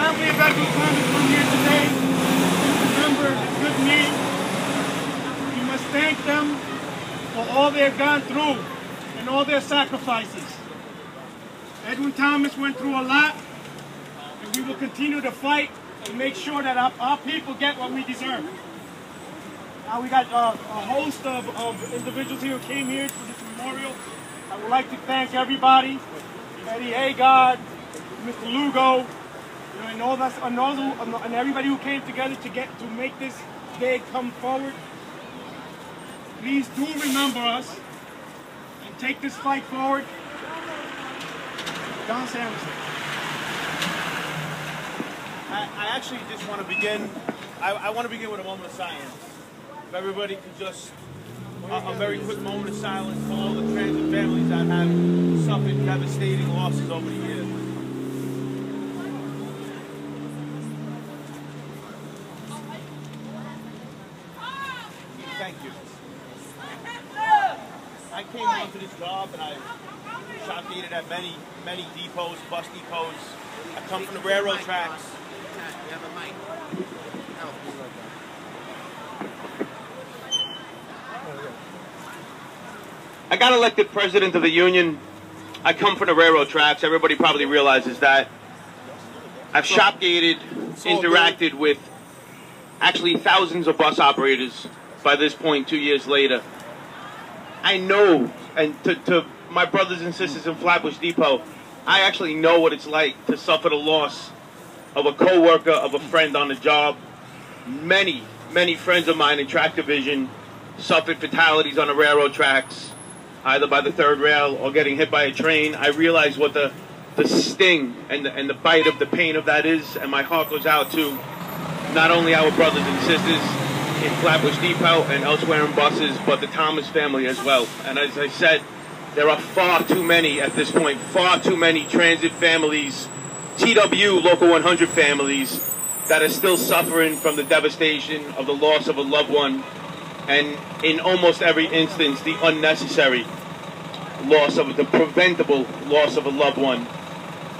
family of Edwin Thomas from here today. Remember this good meeting. We must thank them for all they've gone through and all their sacrifices. Edwin Thomas went through a lot, and we will continue to fight to make sure that our people get what we deserve. Now we got a host of individuals here who came here for this memorial. I would like to thank everybody, Eddie Agard, Mr. Lugo, and all that, and everybody who came together to make this day come forward. Please do remember us and take this fight forward. Don Sanderson. I actually just want to begin. I want to begin with a moment of silence. If everybody could just a very quick moment of silence for all the transit families that have suffered devastating losses over the years. Thank you. I came onto this job and I shop gated at many depots, bus depots. I come from the railroad tracks. You have a mic. I got elected president of the union. I come from the railroad tracks. Everybody probably realizes that. I've shop gated, interacted with actually thousands of bus operators by this point 2 years later. I know, and to my brothers and sisters in Flatbush Depot, I actually know what it's like to suffer the loss of a co-worker, of a friend on the job. Many friends of mine in track division suffered fatalities on the railroad tracks, either by the third rail or getting hit by a train. I realize what the sting and the bite of the pain of that is, and my heart goes out to not only our brothers and sisters in Flatbush Depot and elsewhere in buses, but the Thomas family as well. And as I said, there are far too many at this point, far too many transit families, TW Local 100 families that are still suffering from the devastation of the loss of a loved one, and in almost every instance, the unnecessary loss of the preventable loss of a loved one.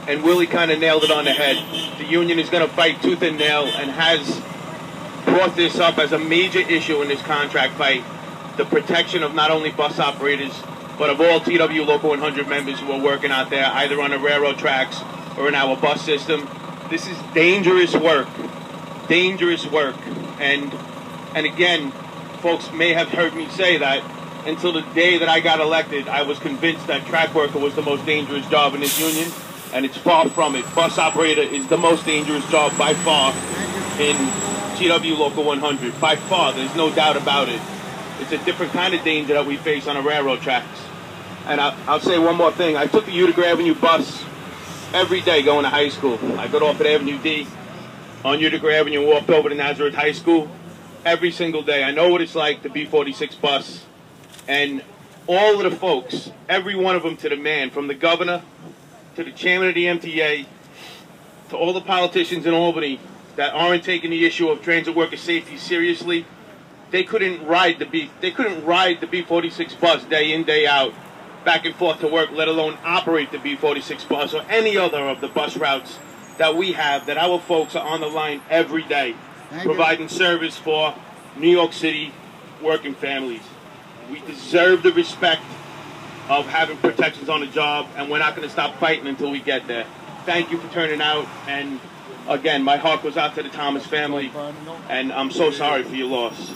And Willie kind of nailed it on the head. The union is going to fight tooth and nail and has brought this up as a major issue in this contract fight, the protection of not only bus operators, but of all TW Local 100 members who are working out there, either on the railroad tracks or in our bus system. This is dangerous work, and again, folks may have heard me say that until the day that I got elected, I was convinced that track worker was the most dangerous job in this union, and it's far from it. Bus operator is the most dangerous job by far in TW Local 100, by far, there's no doubt about it. It's a different kind of danger that we face on the railroad tracks. And I'll say one more thing. I took the Utica Avenue bus every day going to high school. I got off at Avenue D on Utica Avenue and walked over to Nazareth High School every single day. I know what it's like to be 46 bus. And all of the folks, every one of them to the man, from the governor to the chairman of the MTA, to all the politicians in Albany that aren't taking the issue of transit worker safety seriously, they couldn't ride the B46 bus day in, day out, back and forth to work, let alone operate the B46 bus or any other of the bus routes that we have, that our folks are on the line every day, providing service for New York City working families. We deserve the respect of having protections on the job, and we're not going to stop fighting until we get there. Thank you for turning out, and again, my heart goes out to the Thomas family, and I'm so sorry for your loss.